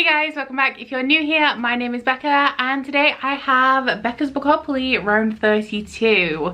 guys, welcome back. If you're new here, my name is Becca and today I have Becca'S Bookopoly round 32.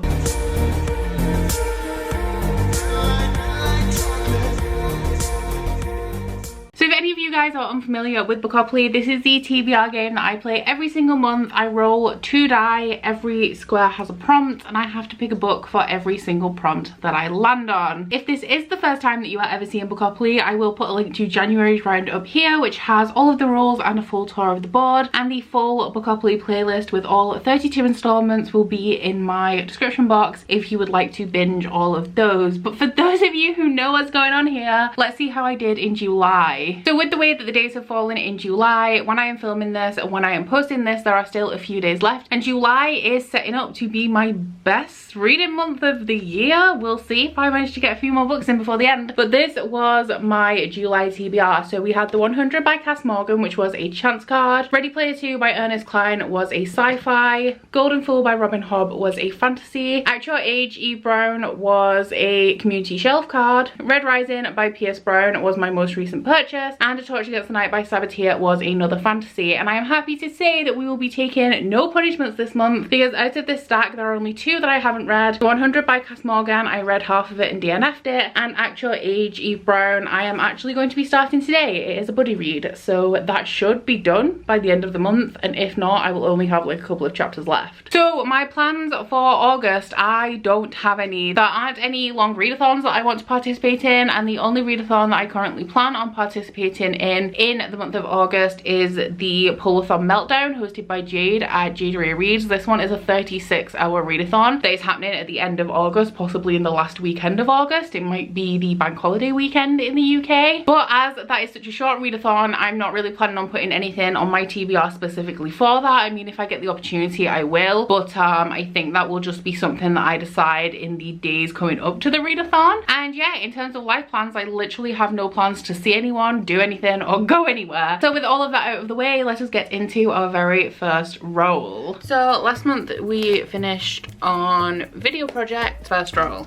So if any of you guys are unfamiliar with Bookopoly, this is the TBR game that I play every single month. I roll 2 die, every square has a prompt, and I have to pick a book for every single prompt that I land on. If this is the first time that you are ever seeing Bookopoly, I will put a link to January's round up here, which has all of the rules and a full tour of the board, and the full Bookopoly playlist with all 32 installments will be in my description box if you would like to binge all of those. But for those of you who know what's going on here, let's see how I did in July. So with the way that the days have fallen in July, when I am filming this and when I am posting this, there are still a few days left, and July is setting up to be my best reading month of the year. We'll see if I manage to get a few more books in before the end. But this was my July TBR. So we had The 100 by Cass Morgan, which was a chance card. Ready Player 2 by Ernest Cline was a sci-fi. Golden Fool by Robin Hobb was a fantasy. At Your Age, Eve Brown was a community shelf card. Red Rising by Pierce Brown was my most recent purchase. And A Torch Against the Night by Sabatia was another fantasy. And I am happy to say that we will be taking no punishments this month, because out of this stack there are only 2 that I haven't read. The 100 by Cass Morgan, I read half of it and DNF'd it. And At Your Age, Eve Brown, I am actually going to be starting today. It is a buddy read, so that should be done by the end of the month, and if not, I will only have like a couple of chapters left. So my plans for August, I don't have any. There aren't any long readathons that I want to participate in, and the only readathon that I currently plan on participating in the month of August is the Polathon Meltdown, hosted by Jade at Jade Ray Reads. This one is a 36-hour readathon that is happening at the end of August, possibly in the last weekend of August. It might be the bank holiday weekend in the UK. But as that is such a short readathon, I'm not really planning on putting anything on my TBR specifically for that. I mean, if I get the opportunity, I will. But I think that will just be something that I decide in the days coming up to the readathon. And yeah, in terms of life plans, I literally have no plans to see anyone, do anything, or go anywhere. So with all of that out of the way, let us get into our very first roll. So last month we finished on Video Project. First roll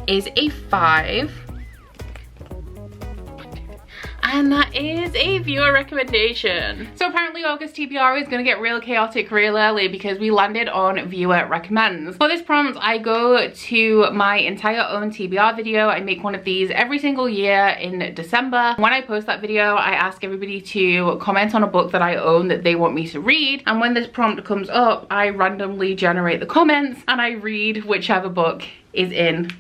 is a 5. And that is a viewer recommendation. So apparently August TBR is going to get real chaotic real early because we landed on viewer recommends. For this prompt, I go to my entire own TBR video. I make one of these every single year in December. When I post that video, I ask everybody to comment on a book that I own that they want me to read. And when this prompt comes up, I randomly generate the comments and I read whichever book is in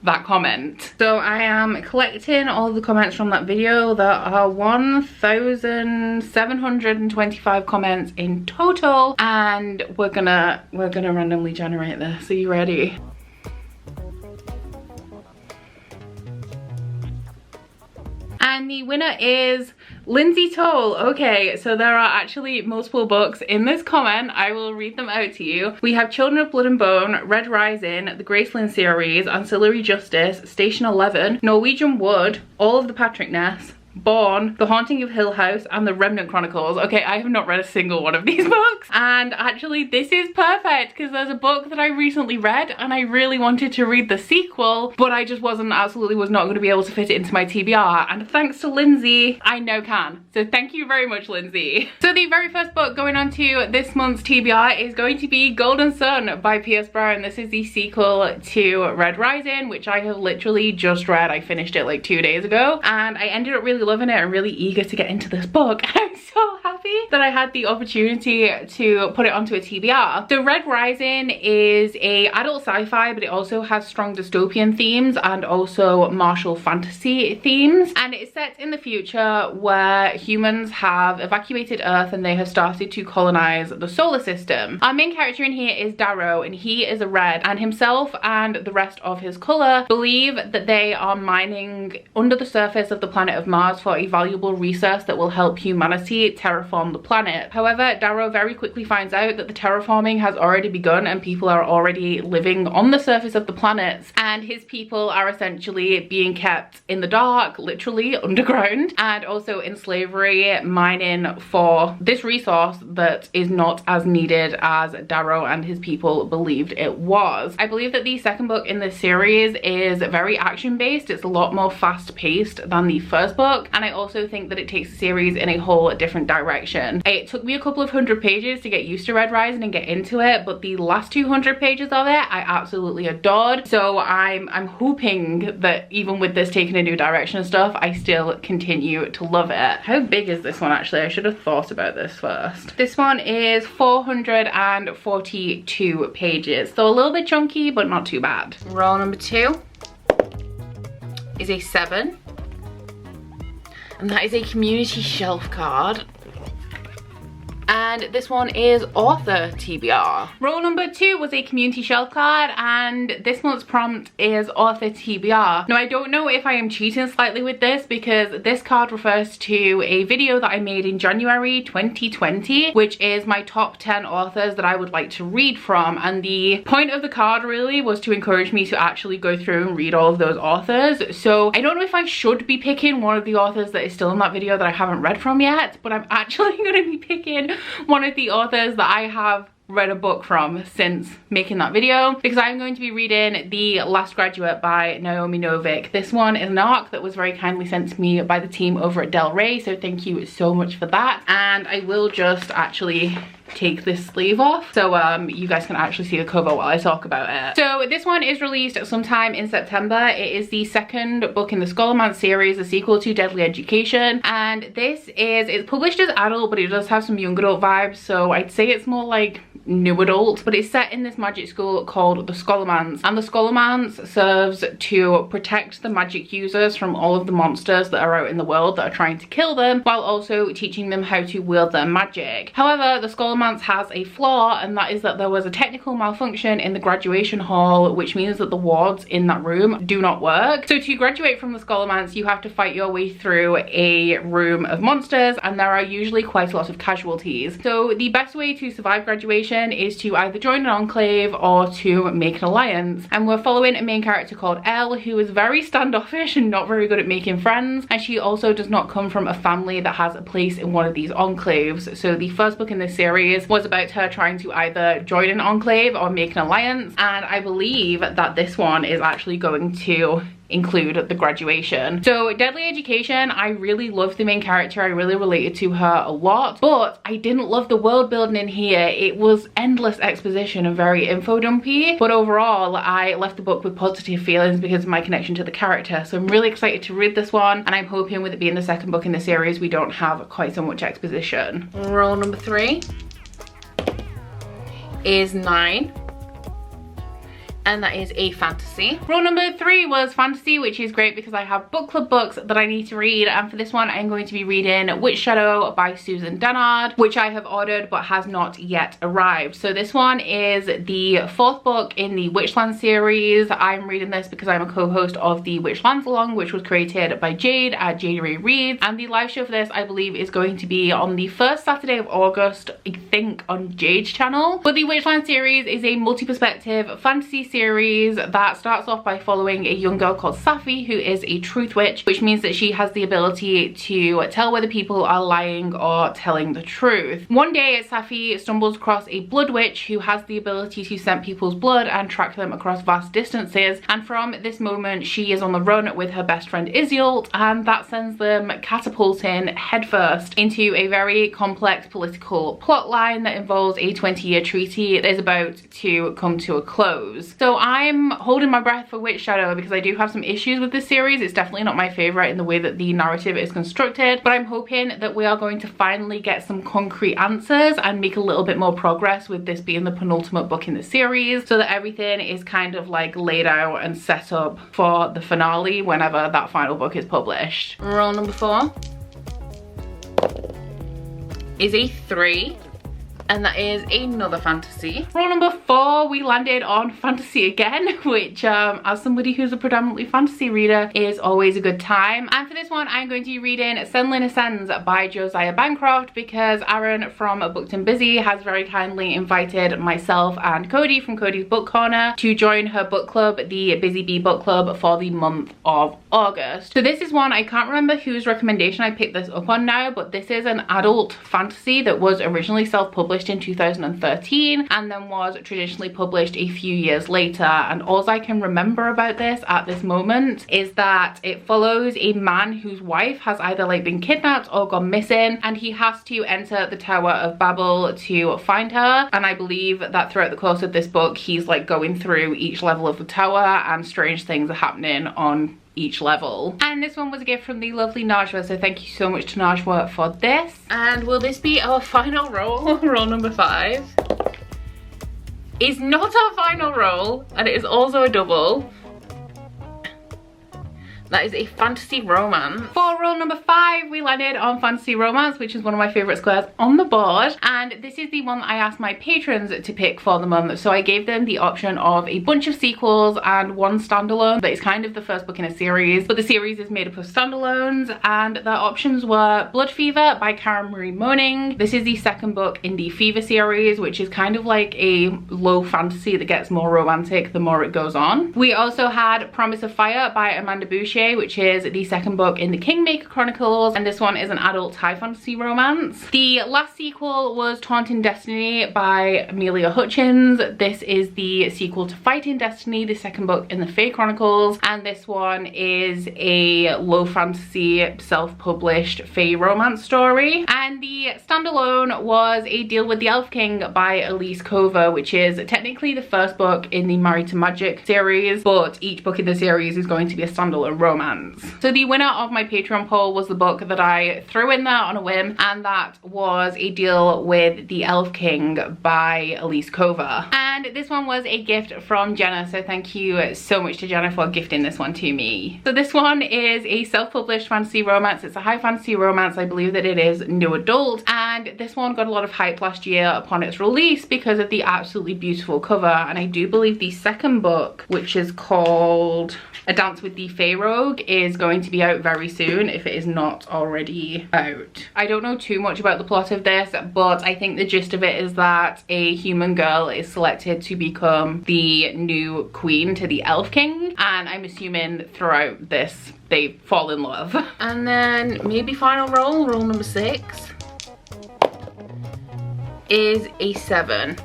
that comment. So I am collecting all of the comments from that video. There are 1,725 comments in total, and we're gonna randomly generate this. Are you ready? And the winner is Lindsay Toll. Okay, so there are actually multiple books in this comment. I will read them out to you. We have Children of Blood and Bone, Red Rising, the Graceland series, Ancillary Justice, Station 11, Norwegian Wood, all of the Patrick Ness, Born, The Haunting of Hill House, and The Remnant Chronicles. Okay, I have not read a single one of these books. And actually this is perfect because there's a book that I recently read and I really wanted to read the sequel, but I just absolutely was not going to be able to fit it into my TBR. And thanks to Lindsay, I now can. So thank you very much, Lindsay. So the very first book going on to this month's TBR is going to be Golden Sun by Pierce Brown. This is the sequel to Red Rising, which I have literally just read. I finished it like 2 days ago and I ended up really loving it and really eager to get into this book. I'm so happy that I had the opportunity to put it onto a TBR. So Red Rising is a adult sci-fi, but it also has strong dystopian themes and also martial fantasy themes, and it's set in the future where humans have evacuated Earth and they have started to colonize the solar system. Our main character in here is Darrow, and he is a red, and himself and the rest of his color believe that they are mining under the surface of the planet of Mars for a valuable resource that will help humanity terraform terraform the planet. However, Darrow very quickly finds out that the terraforming has already begun and people are already living on the surface of the planets, and his people are essentially being kept in the dark, literally underground, and also in slavery, mining for this resource that is not as needed as Darrow and his people believed it was. I believe that the second book in this series is very action-based. It's a lot more fast-paced than the first book, and I also think that it takes the series in a whole different direction. It took me a couple of 100 pages to get used to Red Rising and get into it, but the last 200 pages of it I absolutely adored. So I'm hoping that even with this taking a new direction and stuff, I still continue to love it. How big is this one actually? I should have thought about this first. This one is 442 pages, so a little bit chunky but not too bad. Roll number 2 is a 7, and that is a community shelf card. And this one is author TBR. Roll number 2 was a community shelf card, and this month's prompt is author TBR. Now, I don't know if I am cheating slightly with this, because this card refers to a video that I made in January 2020, which is my top 10 authors that I would like to read from. And the point of the card really was to encourage me to actually go through and read all of those authors. So I don't know if I should be picking one of the authors that is still in that video that I haven't read from yet, but I'm actually going to be picking one of the authors that I have read a book from since making that video, because I'm going to be reading The Last Graduate by Naomi Novik. This one is an ARC that was very kindly sent to me by the team over at Del Rey, so thank you so much for that. And I will just actually take this sleeve off so you guys can actually see the cover while I talk about it. So this one is released sometime in September. It is the second book in the Scholomance series, the sequel to Deadly Education, and it's published as adult, but it does have some young adult vibes, so I'd say it's more like new adult. But it's set in this magic school called the Scholomance, and the Scholomance serves to protect the magic users from all of the monsters that are out in the world that are trying to kill them, while also teaching them how to wield their magic. However, the Scholomance has a flaw, and that is that there was a technical malfunction in the graduation hall, which means that the wards in that room do not work. So to graduate from the Scholomance, you have to fight your way through a room of monsters, and there are usually quite a lot of casualties. So the best way to survive graduation is to either join an enclave or to make an alliance. And we're following a main character called Elle, who is very standoffish and not very good at making friends, and she also does not come from a family that has a place in one of these enclaves. So the first book in this series was about her trying to either join an enclave or make an alliance, and I believe that this one is actually going to include the graduation. So Deadly Education, I really loved the main character. I really related to her a lot, but I didn't love the world building in here. It was endless exposition and very info dumpy, but overall I left the book with positive feelings because of my connection to the character. So I'm really excited to read this one, and I'm hoping with it being the second book in the series we don't have quite so much exposition. Roll number 3 is 9, and that is a fantasy. Rule number 3 was fantasy, which is great because I have book club books that I need to read, and for this one I'm going to be reading Witch Shadow by Susan Dennard, which I have ordered but has not yet arrived. So this one is the 4th book in the Witchland series. I'm reading this because I'm a co-host of the Witchlands Along, which was created by Jade at Jade Ray Reads, and the live show for this I believe is going to be on the first Saturday of August, I think on Jade's channel. But the Witchland series is a multi-perspective fantasy series that starts off by following a young girl called Safi, who is a truth witch, which means that she has the ability to tell whether people are lying or telling the truth. One day Safi stumbles across a blood witch who has the ability to scent people's blood and track them across vast distances, and from this moment she is on the run with her best friend Iseult, and that sends them catapulting headfirst into a very complex political plot line that involves a 20-year treaty that is about to come to a close. So I'm holding my breath for Witch Shadow because I do have some issues with this series. It's definitely not my favorite in the way that the narrative is constructed, but I'm hoping that we are going to finally get some concrete answers and make a little bit more progress with this being the penultimate book in the series, so that everything is kind of like laid out and set up for the finale whenever that final book is published. Roll number 4 is a 3. And that is another fantasy. Roll number 4, we landed on fantasy again, which as somebody who's a predominantly fantasy reader is always a good time. And for this one, I'm going to be reading Senlin Ascends by Josiah Bancroft, because Aaron from Booked and Busy has very kindly invited myself and Cody from Cody's Book Corner to join her book club, the Busy Bee Book Club, for the month of August. So this is one, I can't remember whose recommendation I picked this up on now, but this is an adult fantasy that was originally self-published in 2013 and then was traditionally published a few years later. And all I can remember about this at this moment is that it follows a man whose wife has either like been kidnapped or gone missing, and he has to enter the Tower of Babel to find her. And I believe that throughout the course of this book he's like going through each level of the tower and strange things are happening on each level. And this one was a gift from the lovely Najwa, so thank you so much to Najwa for this. And will this be our final roll? Roll number 5 is not our final roll, and it is also a double. That is a fantasy romance. For roll number 5, we landed on fantasy romance, which is one of my favorite squares on the board. And this is the one that I asked my patrons to pick for the month. So I gave them the option of a bunch of sequels and one standalone that is kind of the first book in a series, but the series is made up of standalones. And the options were Blood Fever by Karen Marie Moning. This is the second book in the Fever series, which is kind of like a low fantasy that gets more romantic the more it goes on. We also had Promise of Fire by Amanda Boucher, which is the second book in the Kingmaker Chronicles, and this one is an adult high fantasy romance. The last sequel was Taunting Destiny by Amelia Hutchins. This is the sequel to Fighting Destiny, the second book in the Fae Chronicles, and this one is a low fantasy self-published Fae romance story. And the standalone was A Deal with the Elf King by Elise Cover, which is technically the first book in the Married to Magic series, but each book in the series is going to be a standalone romance. So the winner of my Patreon poll was the book that I threw in there on a whim, and that was A Deal with the Elf King by Elise Cover. And this one was a gift from Jenna, so thank you so much to Jenna for gifting this one to me. So this one is a self-published fantasy romance. It's a high fantasy romance. I believe that it is new adult, and this one got a lot of hype last year upon its release because of the absolutely beautiful cover. And I do believe the second book, which is called A Dance with the Fae Rogue, is going to be out very soon if it is not already out. I don't know too much about the plot of this, but I think the gist of it is that a human girl is selected to become the new queen to the Elf King, and I'm assuming throughout this they fall in love. And then maybe final roll, roll number 6 is a 7.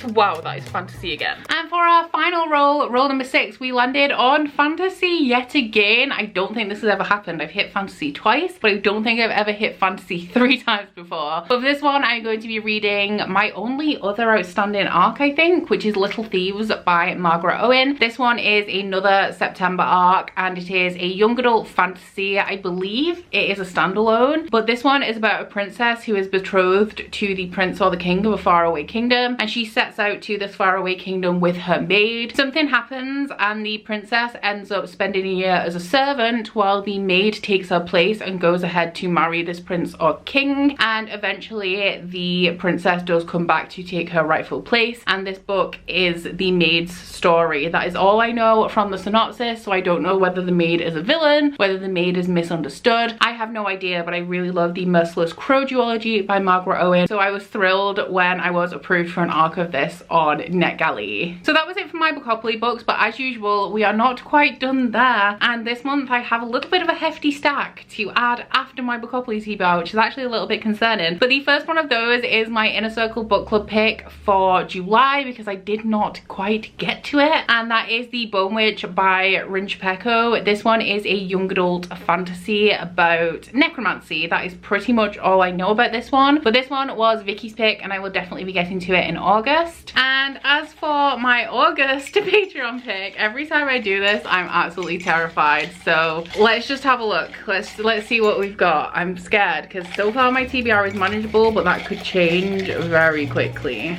Wow, that is fantasy again. And for our final roll, roll number 6, we landed on fantasy yet again. I don't think this has ever happened. I've hit fantasy twice, but I don't think I've ever hit fantasy 3 times before. But for this one, I'm going to be reading my only other outstanding arc, I think, which is Little Thieves by Margaret Owen. This one is another September arc, and it is a young adult fantasy. I believe it is a standalone, but this one is about a princess who is betrothed to the prince or the king of a faraway kingdom, and she sets out to this faraway kingdom with her maid. Something happens and the princess ends up spending a year as a servant while the maid takes her place and goes ahead to marry this prince or king, and eventually the princess does come back to take her rightful place. And this book is the maid's story. That is all I know from the synopsis, so I don't know whether the maid is a villain, whether the maid is misunderstood. I have no idea, but I really love the Merciless Crow duology by Margaret Owen, so I was thrilled when I was approved for an arc of this on NetGalley. So that was it for my Bookopoly books, but as usual we are not quite done there, and this month I have a little bit of a hefty stack to add after my Bookopoly TBR, which is actually a little bit concerning. But the first one of those is my Inner Circle book club pick for July, because I did not quite get to it, and that is The Bone Witch by Rinch Pecco. This one is a young adult fantasy about necromancy. That is pretty much all I know about this one, but this one was Vicky's pick and I will definitely be getting to it in August. And as for my August Patreon pick, every time I do this I'm absolutely terrified, so let's just have a look. Let's see what we've got. I'm scared because so far my TBR is manageable, but that could change very quickly.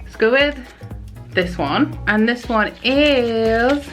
Let's go with this one, and this one is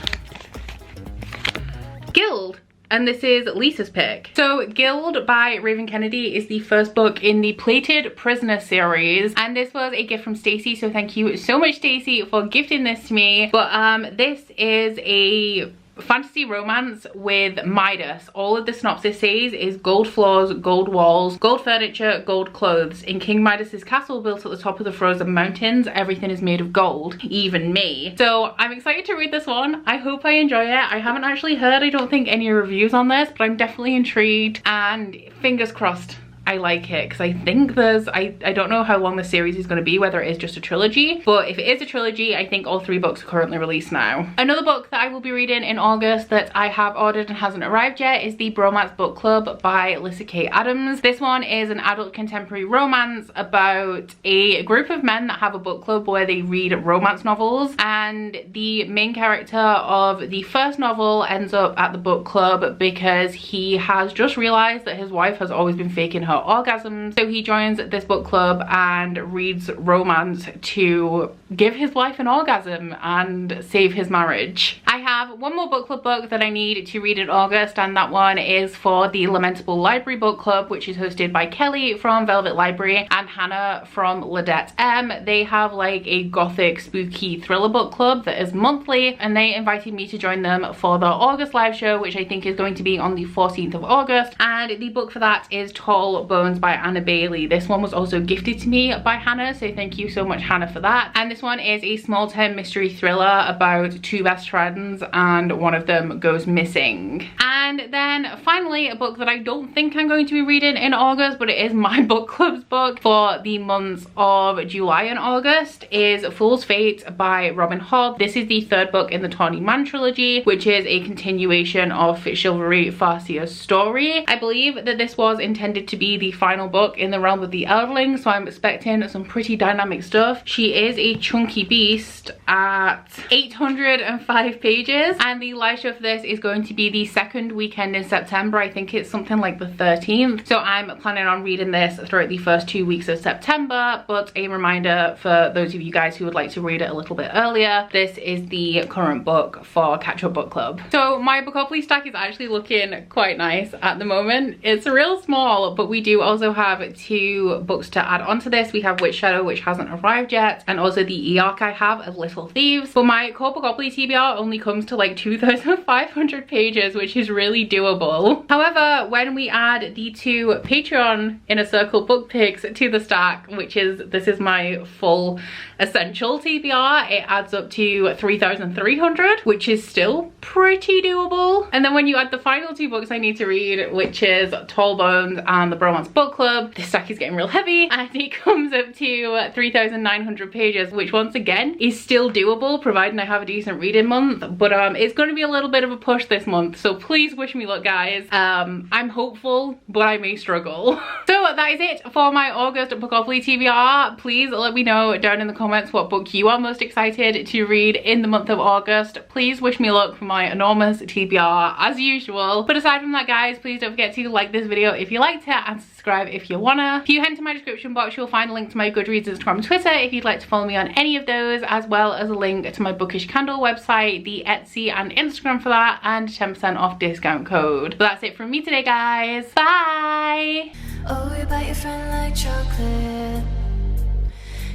Guild. and this is Lisa's pick. So Guild by Raven Kennedy is the first book in the Plated Prisoner series, and this was a gift from Stacey, so thank you so much, Stacey, for gifting this to me. But this is a fantasy romance with Midas. All of the synopsis says is gold floors, gold walls, gold furniture, gold clothes. In King Midas's castle built at the top of the frozen mountains, everything is made of gold, even me. So I'm excited to read this one. I hope I enjoy it. I haven't actually heard, I don't think, any reviews on this, but I'm definitely intrigued, and fingers crossed I like it, because I think there's, I don't know how long the series is going to be, whether it is just a trilogy, but if it is a trilogy, I think all 3 books are currently released now. Another book that I will be reading in August that I have ordered and hasn't arrived yet is the Bromance Book Club by Lyssa Kay Adams. This one is an adult contemporary romance about a group of men that have a book club where they read romance novels, and the main character of the first novel ends up at the book club because he has just realized that his wife has always been faking her orgasms. So he joins this book club and reads romance to give his wife an orgasm and save his marriage. I have one more book club book that I need to read in August, and that one is for the Lamentable Library Book Club, which is hosted by Kelly from Velvet Library and Hannah from Ladette M. They have like a gothic spooky thriller book club that is monthly, and they invited me to join them for the August live show, which I think is going to be on the 14th of August, and the book for that is Tall Bones by Anna Bailey. This one was also gifted to me by Hannah, so thank you so much, Hannah, for that. And this one is a small term mystery thriller about 2 best friends and one of them goes missing. And then finally, a book that I don't think I'm going to be reading in August, but it is my book club's book for the months of July and August, is Fool's Fate by Robin Hobb. This is the 3rd book in the Tawny Man trilogy, which is a continuation of Chivalry Farcia's story. I believe that this was intended to be the final book in the realm of the Eldling, so I'm expecting some pretty dynamic stuff. She is a chunky beast at 805 pages, and the live show for this is going to be the 2nd weekend in September. I think it's something like the 13th, so I'm planning on reading this throughout the first 2 weeks of September. But a reminder for those of you guys who would like to read it a little bit earlier, this is the current book for Catch Up Book Club. So my Bookopoly stack is actually looking quite nice at the moment. It's real small, but we do also have 2 books to add on to this. We have Witch Shadow, which hasn't arrived yet, and also the e-arc I have of Little Thieves. But my core Bookopoly TBR only comes to like 2,500 pages, which is really doable. However, when we add the 2 Patreon Inner Circle book picks to the stack, which is, this is my full essential TBR, it adds up to 3,300, which is still pretty doable. And then when you add the final 2 books I need to read, which is Tall Bones and the Bromance Book Club, this stack is getting real heavy, and it comes up to 3,900 pages, which once again is still doable providing I have a decent reading month. But it's going to be a little bit of a push this month, so please wish me luck, guys. I'm hopeful, but I may struggle. So that is it for my August Bookopoly TBR. Please let me know down in the comments what book you are most excited to read in the month of August. Please wish me luck for my enormous TBR as usual. But aside from that, guys, please don't forget to like this video if you liked it and subscribe if you wanna. If you head to my description box, you'll find a link to my Goodreads, Instagram and Twitter if you'd like to follow me on any of those, as well as a link to my Bookish Candle website, the Etsy and Instagram for that, and 10% off discount code. But that's it from me today, guys. Bye! Oh, you bite your friend like chocolate.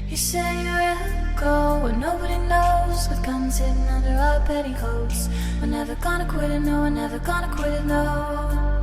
You say you're go where nobody knows, with guns hidden under our petticoats. We're never gonna quit it, no, we're never gonna quit it, no.